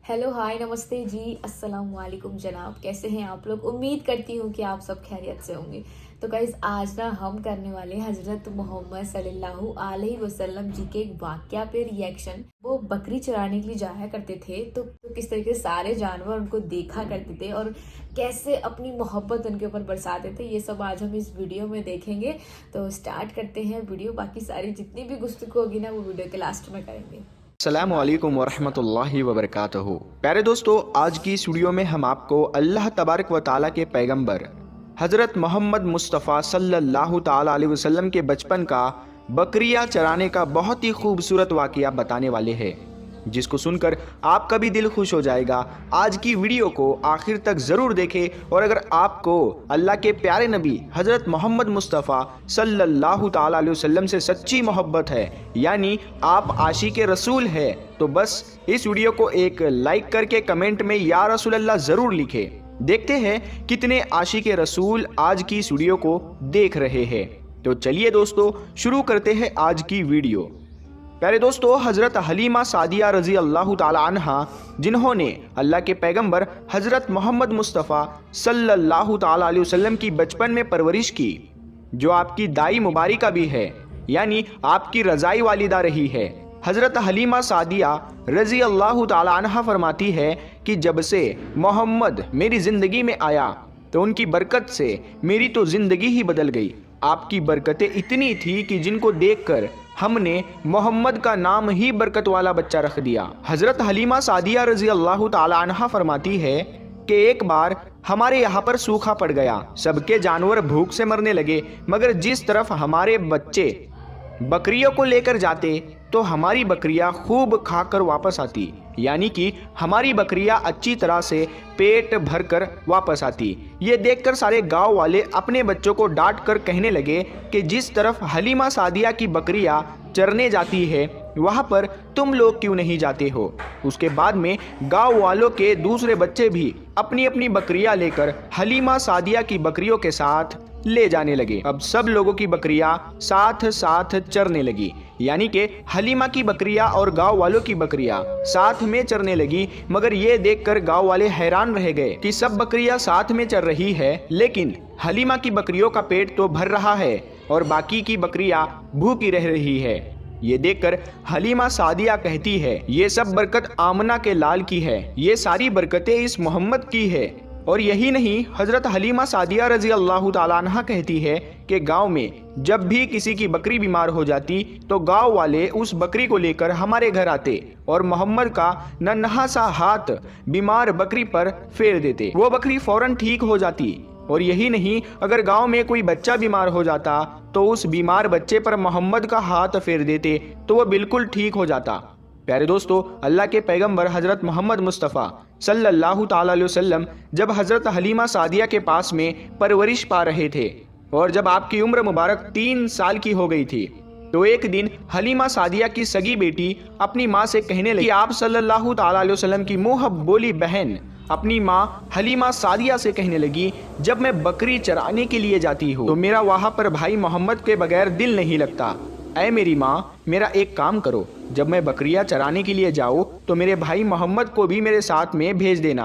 Hello hi नमस्ते जी, अस्सलाम वालेकुम जनाब। कैसे हैं आप लोग? उम्मीद करती हूँ कि आप सब खैरियत से होंगे। तो गाइज़ आज ना हम करने वाले हज़रत मोहम्मद सल्लल्लाहु अलैहि वसल्लम जी के एक वाक़या पे रिएक्शन। वो बकरी चराने के लिए जाया करते थे तो किस तरीके से सारे जानवर उनको देखा करते थे और कैसे अपनी मोहब्बत उनके ऊपर बरसाते थे, ये सब आज हम इस वीडियो में देखेंगे। तो स्टार्ट करते हैं वीडियो। बाकी सारी जितनी भी गुफ्तगू होगी ना वो वीडियो के लास्ट में करेंगे। अस्सलामुअलैकुम वरहमतुल्लाहि वबरकातुहू। प्यारे दोस्तों, आज की इस वीडियो में हम आपको अल्लाह तबारक व ताला के पैगंबर हज़रत मोहम्मद मुस्तफ़ा सल्लल्लाहु ताला अलैहि वसल्लम के बचपन का बकरियां चराने का बहुत ही खूबसूरत वाक़या बताने वाले हैं, जिसको सुनकर आपका भी दिल खुश हो जाएगा। आज की वीडियो को आखिर तक ज़रूर देखें और अगर आपको अल्लाह के प्यारे नबी हज़रत मोहम्मद मुस्तफ़ा सल्लल्लाहु ताला अलैहि वसल्लम से सच्ची मोहब्बत है, यानी आप आशिक रसूल है, तो बस इस वीडियो को एक लाइक करके कमेंट में या रसूल अल्लाह ज़रूर लिखें। देखते हैं कितने आशिक रसूल आज की इस वीडियो को देख रहे हैं। तो चलिए दोस्तों, शुरू करते हैं आज की वीडियो। प्यारे दोस्तों, हज़रत हलीमा सादिया रज़ी अल्लाह ताला अन्हा, जिन्होंने अल्लाह के पैगंबर हज़रत मोहम्मद मुस्तफ़ा सल्लल्लाहु ताला अलैहि वसल्लम की बचपन में परवरिश की, जो आपकी दाई मुबारिका भी है, यानी आपकी रज़ाई वालिदा रही है। हज़रत हलीमा सादिया रज़ी अल्लाह ताला अन्हा फरमाती है कि जब से मोहम्मद मेरी ज़िंदगी में आया तो उनकी बरकत से मेरी तो ज़िंदगी ही बदल गई। आपकी बरकतें इतनी थी कि जिनको देखकर हमने मोहम्मद का नाम ही बरकत वाला बच्चा रख दिया। हज़रत हलीमा सादिया रज़ी अल्लाह ताला अन्हा फरमाती है कि एक बार हमारे यहाँ पर सूखा पड़ गया, सबके जानवर भूख से मरने लगे, मगर जिस तरफ हमारे बच्चे बकरियों को लेकर जाते तो हमारी बकरियां खूब खाकर वापस आती, यानी कि हमारी बकरियां अच्छी तरह से पेट भरकर वापस आती। ये देखकर सारे गांव वाले अपने बच्चों को डांट कर कहने लगे कि जिस तरफ हलीमा सादिया की बकरियां चरने जाती है वहाँ पर तुम लोग क्यों नहीं जाते हो। उसके बाद में गांव वालों के दूसरे बच्चे भी अपनी अपनी बकरियां लेकर हलीमा सादिया की बकरियों के साथ ले जाने लगे। अब सब लोगों की बकरियां साथ साथ चरने लगी, यानी कि हलीमा की बकरियां और गांव वालों की बकरियां साथ में चरने लगी। मगर ये देखकर गांव वाले हैरान रह गए कि सब बकरियां साथ में चर रही है, लेकिन हलीमा की बकरियों का पेट तो भर रहा है और बाकी की बकरियां भूखी रह रही है। ये देखकर हलीमा सादिया कहती है, ये सब बरकत आमना के लाल की है, ये सारी बरकतें इस मोहम्मद की है। और यही नहीं, हज़रत हलीमा सादिया रज़ी अल्लाह ताला अन्हा कहती है कि गांव में जब भी किसी की बकरी बीमार हो जाती तो गांव वाले उस बकरी को लेकर हमारे घर आते और मोहम्मद का नन्हा सा हाथ बीमार बकरी पर फेर देते, वो बकरी फौरन ठीक हो जाती। और यही नहीं, अगर गांव में कोई बच्चा बीमार हो जाता तो उस बीमार बच्चे पर मोहम्मद का हाथ फेर देते तो वो बिल्कुल ठीक हो जाता। प्यारे दोस्तों, अल्लाह के पैगंबर हज़रत मोहम्मद मुस्तफ़ा सल्लल्लाहु ताला अलैहि वसल्लम जब हज़रत हलीमा सादिया के पास में परवरिश पा रहे थे और जब आपकी उम्र मुबारक 3 साल की हो गई थी, तो एक दिन हलीमा सादिया की सगी बेटी अपनी माँ से कहने लगी, आप सल्लल्लाहु ताला अलैहि वसल्लम की मुँह बोली बहन अपनी माँ हलीमा सादिया से कहने लगी, जब मैं बकरी चराने के लिए जाती हूँ तो मेरा वहाँ पर भाई मोहम्मद के बगैर दिल नहीं लगता। ऐ मेरी माँ, मेरा एक काम करो, जब मैं बकरियां चराने के लिए जाऊँ तो मेरे भाई मोहम्मद को भी मेरे साथ में भेज देना।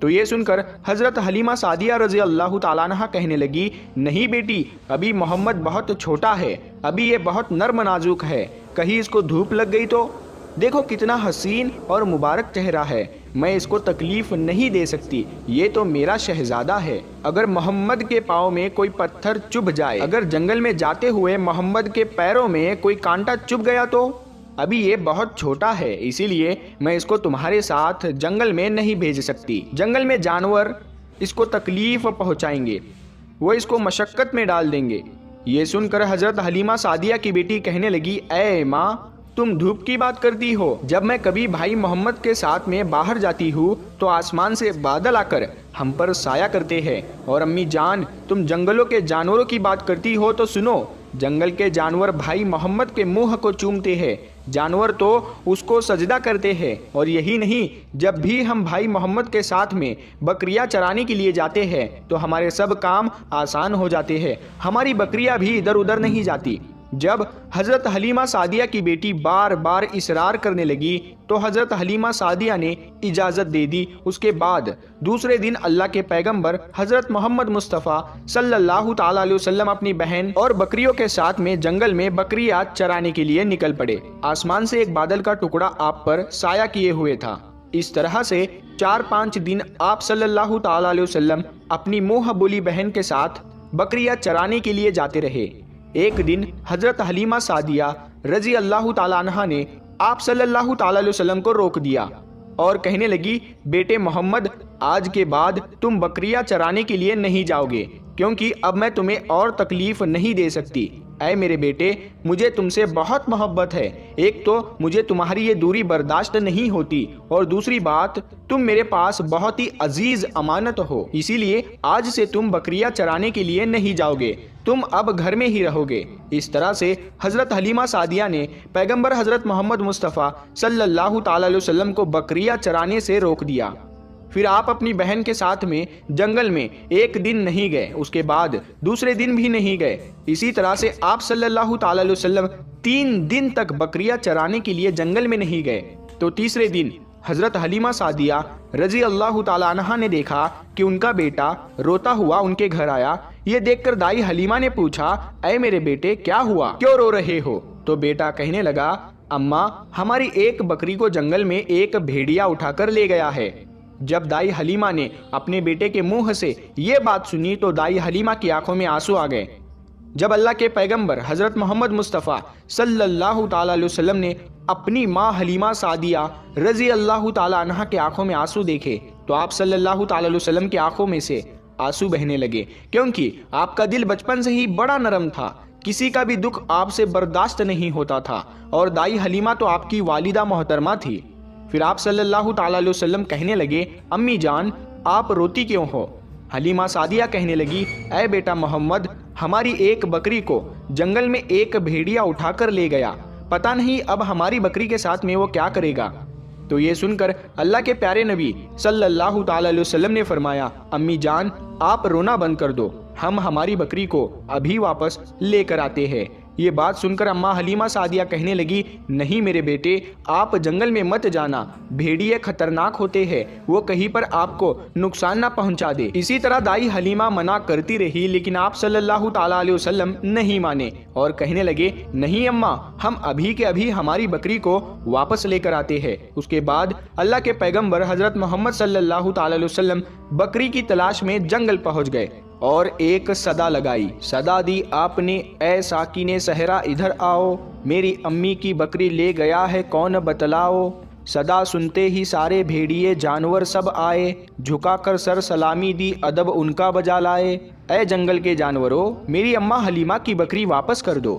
तो ये सुनकर हज़रत हलीमा सादिया रज़ी अल्लाह ताला अन्हा कहने लगी, नहीं बेटी, अभी मोहम्मद बहुत छोटा है, अभी ये बहुत नर्म नाजुक है, कहीं इसको धूप लग गई तो। देखो कितना हसीन और मुबारक चेहरा है, मैं इसको तकलीफ नहीं दे सकती, ये तो मेरा शहजादा है। अगर मोहम्मद के पाँव में कोई पत्थर चुभ जाए, अगर जंगल में जाते हुए मोहम्मद के पैरों में कोई कांटा चुभ गया तो। अभी ये बहुत छोटा है, इसीलिए मैं इसको तुम्हारे साथ जंगल में नहीं भेज सकती। जंगल में जानवर इसको तकलीफ पहुँचाएंगे, वो इसको मशक्क़त में डाल देंगे। ये सुनकर हज़रत हलीमा सादिया की बेटी कहने लगी, ऐ माँ, तुम धूप की बात करती हो, जब मैं कभी भाई मोहम्मद के साथ में बाहर जाती हूँ तो आसमान से बादल आकर हम पर साया करते हैं। और अम्मी जान, तुम जंगलों के जानवरों की बात करती हो तो सुनो, जंगल के जानवर भाई मोहम्मद के मुंह को चूमते हैं, जानवर तो उसको सजदा करते हैं। और यही नहीं, जब भी हम भाई मोहम्मद के साथ में बकरियां चराने के लिए जाते हैं तो हमारे सब काम आसान हो जाते हैं, हमारी बकरियां भी इधर उधर नहीं जाती। جب حضرت حلیمہ سعدیہ کی بیٹی بار بار اصرار کرنے لگی تو حضرت حلیمہ سعدیہ نے اجازت دے دی۔ اس کے بعد دوسرے دن اللہ کے پیغمبر حضرت محمد مصطفیٰ صلی اللہ تعالیٰ علیہ وسلم اپنی بہن اور بکریوں کے ساتھ میں جنگل میں بکریات چرانے کے لیے نکل پڑے۔ آسمان سے ایک بادل کا ٹکڑا آپ پر سایہ کیے ہوئے تھا۔ اس طرح سے 4-5 دن آپ صلی اللہ تعالیٰ علیہ وسلم اپنی منہ بولی بہن کے ساتھ بکریاں چرانے کے لیے جاتے رہے۔ ایک دن حضرت حلیمہ سعدیہ رضی اللہ تعالیٰ عنہ نے آپ صلی اللہ تعالیٰ علیہ وسلم کو روک دیا اور کہنے لگی، بیٹے محمد، آج کے بعد تم بکریاں چرانے کے لیے نہیں جاؤ گے، کیونکہ اب میں تمہیں اور تکلیف نہیں دے سکتی۔ اے میرے بیٹے، مجھے تم سے بہت محبت ہے۔ ایک تو مجھے تمہاری یہ دوری برداشت نہیں ہوتی، اور دوسری بات، تم میرے پاس بہت ہی عزیز امانت ہو، اسی لیے آج سے تم بکریاں چرانے کے لیے نہیں جاؤ گے، تم اب گھر میں ہی رہو گے۔ اس طرح سے حضرت حلیمہ سعدیہ نے پیغمبر حضرت محمد مصطفیٰ صلی اللہ تعالیٰ علیہ وسلم کو بکریاں چرانے سے روک دیا۔ پھر آپ اپنی بہن کے ساتھ میں جنگل میں ایک دن نہیں گئے، اس کے بعد دوسرے دن بھی نہیں گئے۔ اسی طرح سے آپ صلی اللہ تعالیٰ علیہ وسلم 3 دن تک بکریاں چرانے کے لیے جنگل میں نہیں گئے۔ تو تیسرے دن حضرت حلیمہ سعدیہ رضی اللہ تعالیٰ عنہ نے دیکھا کہ ان کا بیٹا روتا ہوا ان کے گھر آیا۔ یہ دیکھ کر دائی حلیمہ نے پوچھا، اے میرے بیٹے، کیا ہوا، کیوں رو رہے ہو؟ تو بیٹا کہنے لگا، اماں، ہماری ایک بکری کو جنگل میں ایک بھیڑیا اٹھا کر لے گیا ہے۔ جب دائی حلیمہ نے اپنے بیٹے کے منہ سے یہ بات سنی تو دائی حلیمہ کی آنکھوں میں آنسو آ گئے۔ جب اللہ کے پیغمبر حضرت محمد مصطفیٰ صلی اللہ تعالیٰ علیہ وسلم نے اپنی ماں حلیمہ سعدیہ رضی اللہ تعالیٰ عنہ کے آنکھوں میں آنسو دیکھے تو آپ صلی اللہ تعالیٰ علیہ وسلم کی آنکھوں میں سے آنسو بہنے لگے، کیونکہ آپ کا دل بچپن سے ہی بڑا نرم تھا، کسی کا بھی دکھ آپ سے برداشت نہیں ہوتا تھا، اور دائی حلیمہ تو آپ کی والدہ محترمہ تھی۔ پھر آپ صلی اللہ تعالیٰ علیہ وسلم کہنے لگے، امی جان، آپ روتی کیوں ہو؟ حلیمہ سعدیہ کہنے لگی، اے بیٹا محمد، ہماری ایک بکری کو جنگل میں ایک بھیڑیا اٹھا کر لے گیا، پتہ نہیں اب ہماری بکری کے ساتھ میں وہ کیا کرے گا۔ تو یہ سن کر اللہ کے پیارے نبی صلی اللہ تعالیٰ علیہ وسلم نے فرمایا، امی جان، آپ رونا بند کر دو، ہم ہماری بکری کو ابھی واپس لے کر آتے ہیں۔ یہ بات سن کر اماں حلیمہ سعدیہ کہنے لگی، نہیں میرے بیٹے، آپ جنگل میں مت جانا، بھیڑیے خطرناک ہوتے ہیں، وہ کہیں پر آپ کو نقصان نہ پہنچا دے۔ اسی طرح دائی حلیمہ منع کرتی رہی، لیکن آپ صلی اللہ تعالیٰ علیہ وسلم نہیں مانے اور کہنے لگے، نہیں اماں، ہم ابھی کے ابھی ہماری بکری کو واپس لے کر آتے ہیں۔ اس کے بعد اللہ کے پیغمبر حضرت محمد صلی اللہ تعالیٰ علیہ وسلم بکری کی تلاش میں جنگل پہنچ گئے اور ایک صدا لگائی۔ صدا دی آپ نے، اے ساکن صحرا ادھر آؤ، میری امی کی بکری لے گیا ہے کون بتلاؤ۔ صدا سنتے ہی سارے بھیڑیے جانور سب آئے، جھکا کر سر سلامی دی ادب ان کا بجا لائے۔ اے جنگل کے جانوروں، میری اماں حلیمہ کی بکری واپس کر دو۔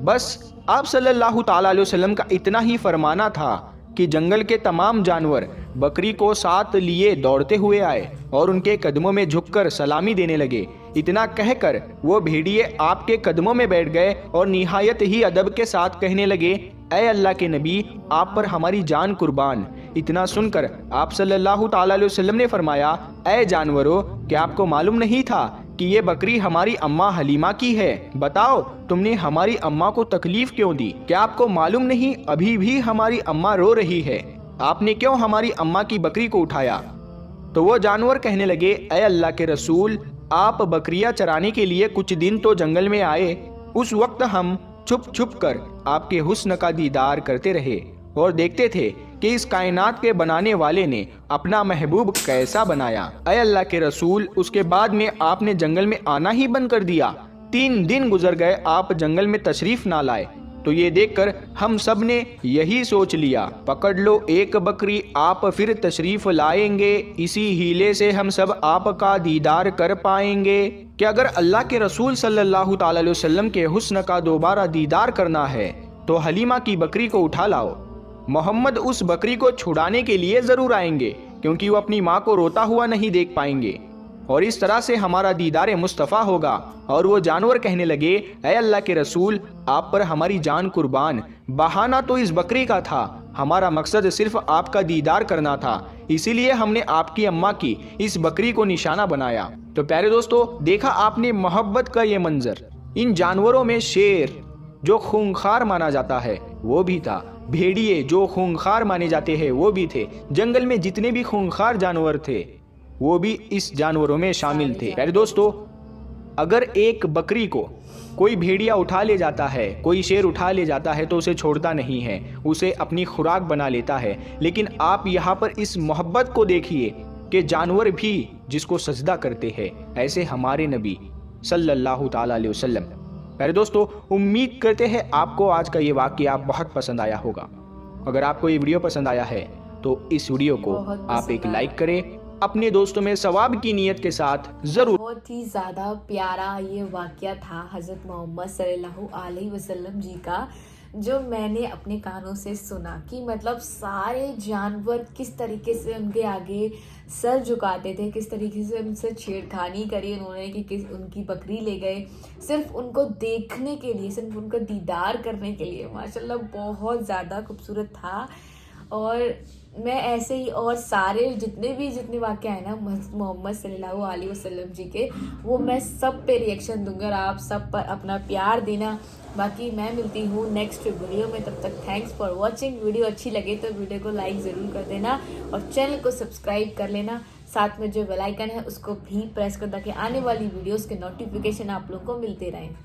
بس آپ صلی اللہ تعالیٰ علیہ وسلم کا اتنا ہی فرمانا تھا کہ جنگل کے تمام جانور بکری کو ساتھ لیے دوڑتے ہوئے آئے اور ان کے قدموں میں جھک کر سلامی دینے لگے۔ اتنا کہہ کر وہ بھیڑیے آپ کے قدموں میں بیٹھ گئے اور نہایت ہی ادب کے ساتھ کہنے لگے، اے اللہ کے نبی، آپ پر ہماری جان قربان۔ اتنا سن کر آپ صلی اللہ تعالیٰ علیہ وسلم نے فرمایا، اے جانوروں، کیا آپ کو معلوم نہیں تھا کہ یہ بکری ہماری اماں حلیمہ کی ہے؟ بتاؤ، تم نے ہماری اماں کو تکلیف کیوں دی؟ کیا آپ کو معلوم نہیں ابھی بھی ہماری اماں رو رہی ہے؟ آپ نے کیوں ہماری اماں کی بکری کو اٹھایا؟ تو وہ جانور کہنے لگے، اے اللہ کے رسول، آپ بکریاں چرانے کے لیے کچھ دن تو جنگل میں آئے، اس وقت ہم چھپ چھپ کر آپ کے حسن کا دیدار کرتے رہے اور دیکھتے تھے کہ اس کائنات کے بنانے والے نے اپنا محبوب کیسا بنایا۔ اے اللہ کے رسول، اس کے بعد میں آپ نے جنگل میں آنا ہی بند کر دیا، 3 دن گزر گئے، آپ جنگل میں تشریف نہ لائے۔ تو یہ دیکھ کر ہم سب نے یہی سوچ لیا، پکڑ لو ایک بکری، آپ پھر تشریف لائیں گے، اسی ہیلے سے ہم سب آپ کا دیدار کر پائیں گے۔ کہ اگر اللہ کے رسول صلی اللہ تعالیٰ علیہ وسلم کے حسن کا دوبارہ دیدار کرنا ہے تو حلیمہ کی بکری کو اٹھا لاؤ۔ محمد اس بکری کو چھڑانے کے لیے ضرور آئیں گے، کیونکہ وہ اپنی ماں کو روتا ہوا نہیں دیکھ پائیں گے، اور اس طرح سے ہمارا دیدار مصطفیٰ ہوگا۔ اور وہ جانور کہنے لگے، اے اللہ کے رسول، آپ پر ہماری جان قربان، بہانہ تو اس بکری کا تھا، ہمارا مقصد صرف آپ کا دیدار کرنا تھا، اسی لیے ہم نے آپ کی اماں کی اس بکری کو نشانہ بنایا۔ تو پیارے دوستو، دیکھا آپ نے محبت کا یہ منظر، ان جانوروں میں شیر، जो खूंखार माना जाता है वो भी था, भेड़िए जो खूंखार माने जाते हैं वो भी थे, जंगल में जितने भी खूंखार जानवर थे वो भी इस जानवरों में शामिल थे। प्यारे दोस्तों, अगर एक बकरी को कोई भेड़िया उठा ले जाता है, कोई शेर उठा ले जाता है तो उसे छोड़ता नहीं है, उसे अपनी खुराक बना लेता है। लेकिन आप यहाँ पर इस मोहब्बत को देखिए कि जानवर भी जिसको सजदा करते हैं, ऐसे हमारे नबी सल्लल्लाहु ताला अलैहि वसल्लम। प्यारे दोस्तों, उम्मीद करते हैं आपको आज का ये वाक़या बहुत पसंद आया होगा। अगर आपको ये वीडियो पसंद आया है तो इस वीडियो को आप एक लाइक करें, अपने दोस्तों में सवाब की नीयत के साथ जरूर। बहुत ही ज़्यादा प्यारा ये वाक़या था हज़रत मोहम्मद सल्लल्लाहु अलैहि वसल्लम जी का, जो मैंने अपने कानों से सुना कि मतलब सारे जानवर किस तरीके से उनके आगे सर झुकाते थे, किस तरीके से उनसे छेड़खानी करी उन्होंने कि उनकी बकरी ले गए सिर्फ उनको देखने के लिए, सिर्फ उनका दीदार करने के लिए। माशाल्लाह बहुत ज़्यादा खूबसूरत था। और मैं ऐसे ही और सारे जितने वाक़या है ना मोहम्मद सल्लल्लाहु अलैहि वसल्लम जी के, वो मैं सब पे रिएक्शन दूंगा और आप सब पर अपना प्यार देना। बाकी मैं मिलती हूँ नेक्स्ट वीडियो में, तब तक थैंक्स फॉर वॉचिंग। वीडियो अच्छी लगे तो वीडियो को लाइक ज़रूर कर देना और चैनल को सब्सक्राइब कर लेना। साथ में जो बेल आइकन है उसको भी प्रेस कर ताकि आने वाली वीडियोस के नोटिफिकेशन आप लोगों को मिलते रहें।